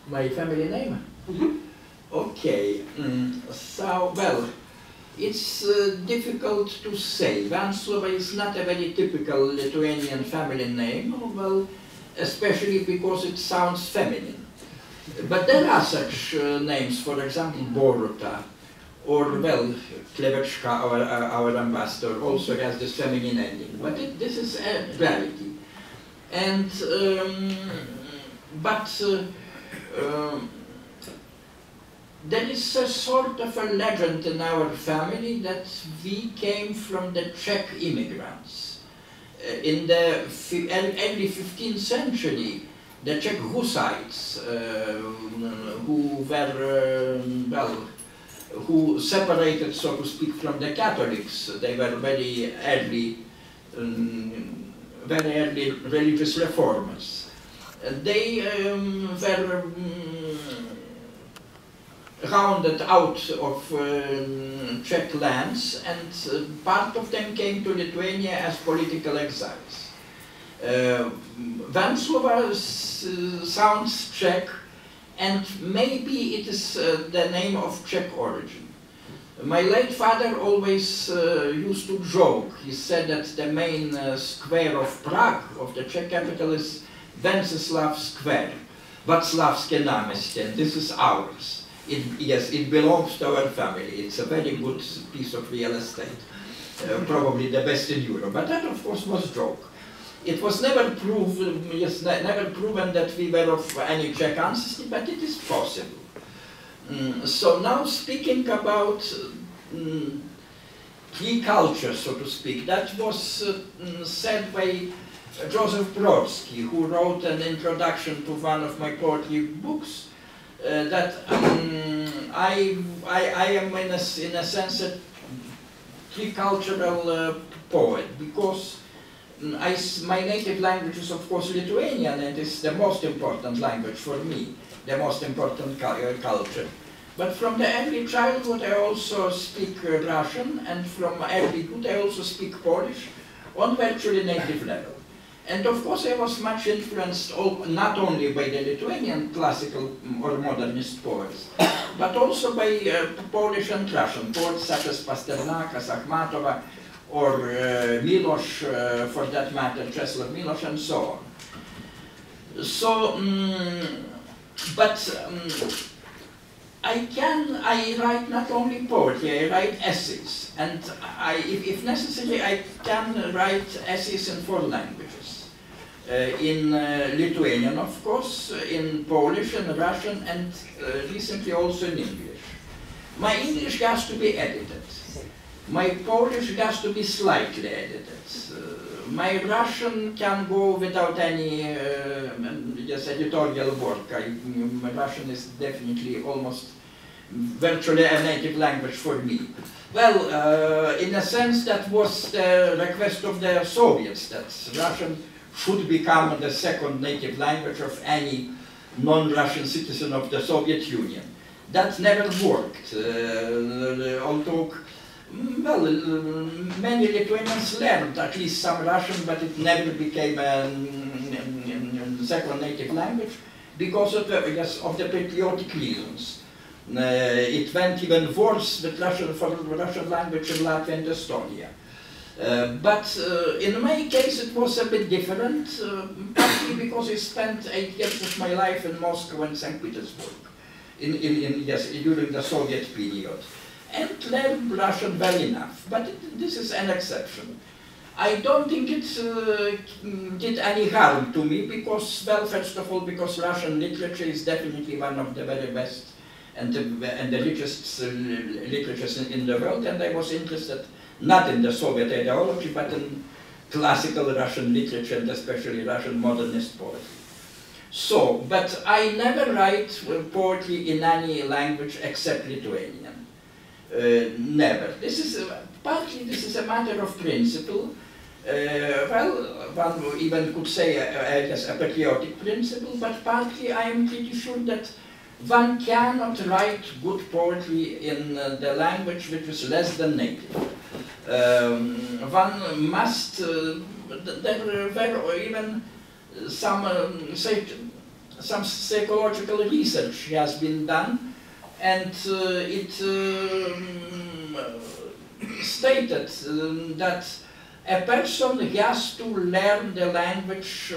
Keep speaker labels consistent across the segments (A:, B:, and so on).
A: My family name?
B: Mm-hmm.
A: Okay, so, well, it's difficult to say. Venclova is not a very typical Lithuanian family name, well, especially because it sounds feminine. But there are such names, for example, Boruta, or, well, Klevechka, our ambassador, also has this feminine ending. But this is a rarity. And, there is a sort of a legend in our family that we came from the Czech immigrants. In the early 15th century, the Czech Hussites, who were, well, who separated, so to speak, from the Catholics, they were very early religious reformers. They were rounded out of Czech lands, and part of them came to Lithuania as political exiles. Venclova sounds Czech, and maybe it is the name of Czech origin. My late father always used to joke. He said that the main square of Prague, of the Czech capital, is Wenceslav Square, Václavské náměstí, and this is ours. Yes, it belongs to our family. It's a very good piece of real estate, probably the best in Europe. But that, of course, was a joke. It was never proven, never proven that we were of any Czech ancestry, but it is possible. So now speaking about three cultures, so to speak, that was said by Joseph Brodsky, who wrote an introduction to one of my poetry books, that I am in a sense a tricultural poet, because my native language is of course Lithuanian, and it's the most important language for me, the most important culture. But from the early childhood I also speak Russian, and from early youth I also speak Polish on virtually native level. And of course I was much influenced not only by the Lithuanian classical or modernist poets, but also by Polish and Russian poets such as Pasternak, Akhmatova, or Milosz, for that matter, Czesław Milosz, and so on. So, I write not only poetry, I write essays, and if necessary, I can write essays in 4 languages. In Lithuanian, of course, in Polish and Russian, and recently also in English. My English has to be edited. My Polish has to be slightly edited. My Russian can go without any editorial work. My Russian is definitely almost virtually a native language for me. Well, in a sense that was the request of the Soviets, that Russian should become the second native language of any non-Russian citizen of the Soviet Union. That never worked, although, well, many Lithuanians learned at least some Russian, but it never became a second native language because of the patriotic reasons. It went even worse with Russian language in Latvia and Estonia. But in my case it was a bit different, partly because I spent 8 years of my life in Moscow and St. Petersburg during the Soviet period, and learned Russian well enough, but this is an exception. I don't think it did any harm to me because, well, first of all, because Russian literature is definitely one of the very best and the richest literatures in the world, and I was interested not in the Soviet ideology, but in classical Russian literature, and especially Russian modernist poetry. So, but I never write poetry in any language except Lithuanian. Never. This is partly a matter of principle. Well, one even could say a patriotic principle, but partly I am pretty sure that one cannot write good poetry in the language which is less than native. One must, there were even some, say, some psychological research has been done, and it stated that a person has to learn the language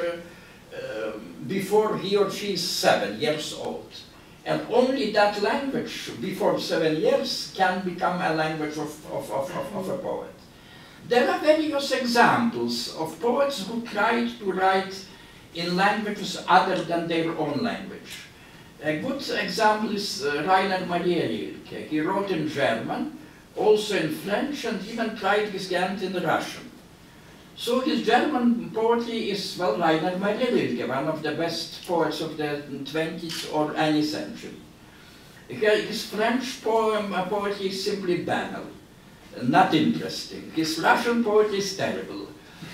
A: before he or she is 7 years old. And only that language before 7 years can become a language of a poet. There are various examples of poets who tried to write in languages other than their own language. A good example is Rainer Maria Rilke. He wrote in German, also in French, and even tried his hand in Russian. So his German poetry is, well, Rainer Maria Rilke, one of the best poets of the 20th or any century. His French poetry is simply banal, not interesting. His Russian poetry is terrible.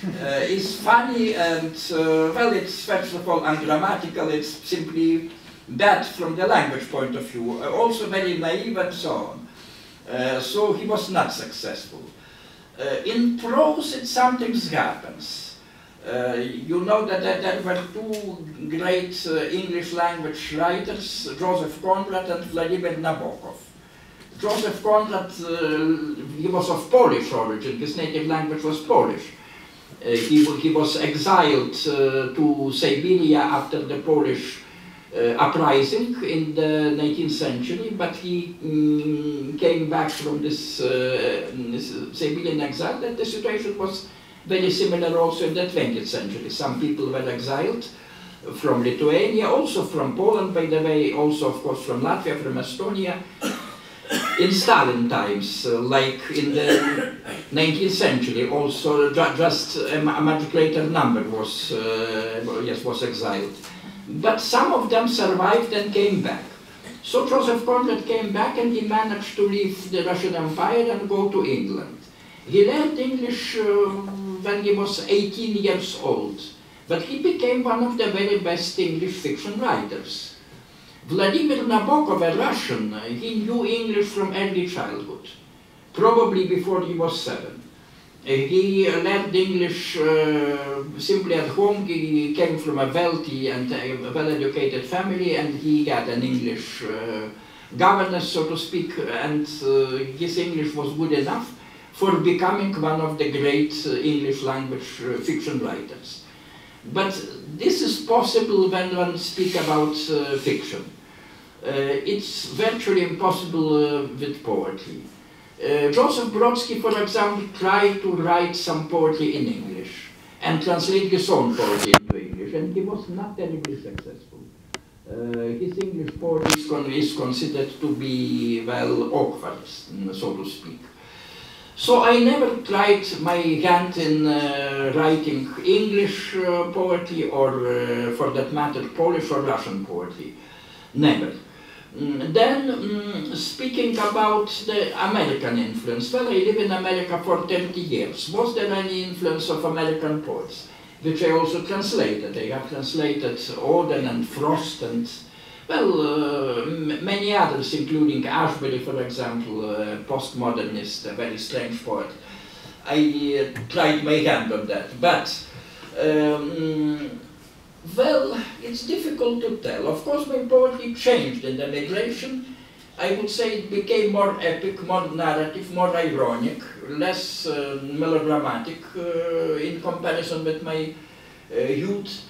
A: It's funny and, well, it's first of all ungrammatical, it's simply bad from the language point of view, also very naive and so on. So he was not successful. In prose, something happens. You know that there were two great English language writers, Joseph Conrad and Vladimir Nabokov. Joseph Conrad, he was of Polish origin, his native language was Polish. He was exiled to Siberia after the Polish uprising in the 19th century, but he came back from this Siberian exile. That the situation was very similar also in the 20th century. Some people were exiled from Lithuania, also from Poland, by the way, also of course from Latvia, from Estonia, in Stalin times, like in the 19th century, also just a much greater number was exiled. But some of them survived and came back. So Joseph Conrad came back and he managed to leave the Russian Empire and go to England. He learned English when he was 18 years old, but he became one of the very best English fiction writers. Vladimir Nabokov, a Russian, he knew English from early childhood, probably before he was 7. He learned English simply at home. He came from a wealthy and well-educated family, and he got an English governess, so to speak, and his English was good enough for becoming one of the great English language fiction writers. But this is possible when one speaks about fiction. It's virtually impossible with poetry. Joseph Brodsky, for example, tried to write some poetry in English and translate his own poetry into English, and he was not terribly successful. His English poetry is considered to be, well, awkward, so to speak. So I never tried my hand in writing English poetry or, for that matter, Polish or Russian poetry. Never. Then, speaking about the American influence, well, I live in America for 30 years. Was there any influence of American poets, which I also translated? I have translated Auden and Frost and, well, many others, including Ashbery, for example, a postmodernist, a very strange poet. I tried my hand on that, but well, it's difficult to tell. Of course, my poetry changed in the migration. I would say it became more epic, more narrative, more ironic, less melodramatic in comparison with my youth.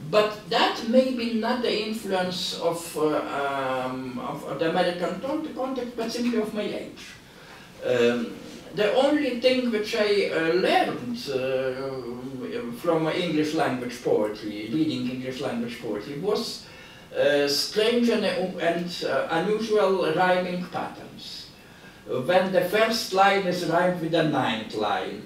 A: But that may be not the influence of the American context, but simply of my age. The only thing which I learned from English language poetry, reading English language poetry, was strange and unusual rhyming patterns. When the first line is rhymed with the 9th line,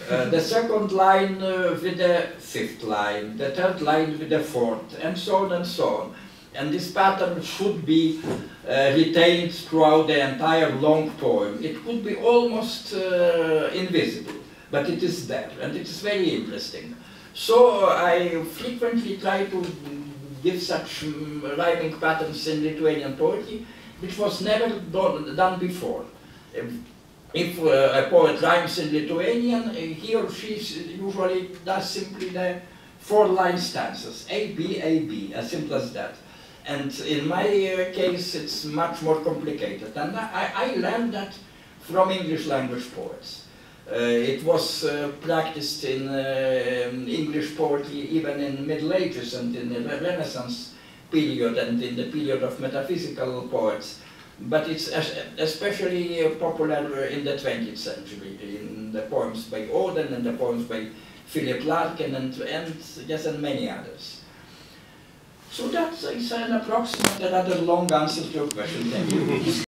A: the second line with the 5th line, the third line with the 4th, and so on and so on. And this pattern should be retained throughout the entire long poem. It could be almost invisible, but it is there, and it is very interesting. So I frequently try to give such rhyming patterns in Lithuanian poetry, which was never done before. If a poet rhymes in Lithuanian, he or she usually does simply the 4-line stanzas, A, B, as simple as that. And in my case, it's much more complicated. And I learned that from English language poets. It was practiced in English poetry even in Middle Ages and in the Renaissance period and in the period of metaphysical poets. But it's especially popular in the 20th century, in the poems by Auden and the poems by Philip Larkin and many others. So that is an approximate, rather long answer to your question. Thank you.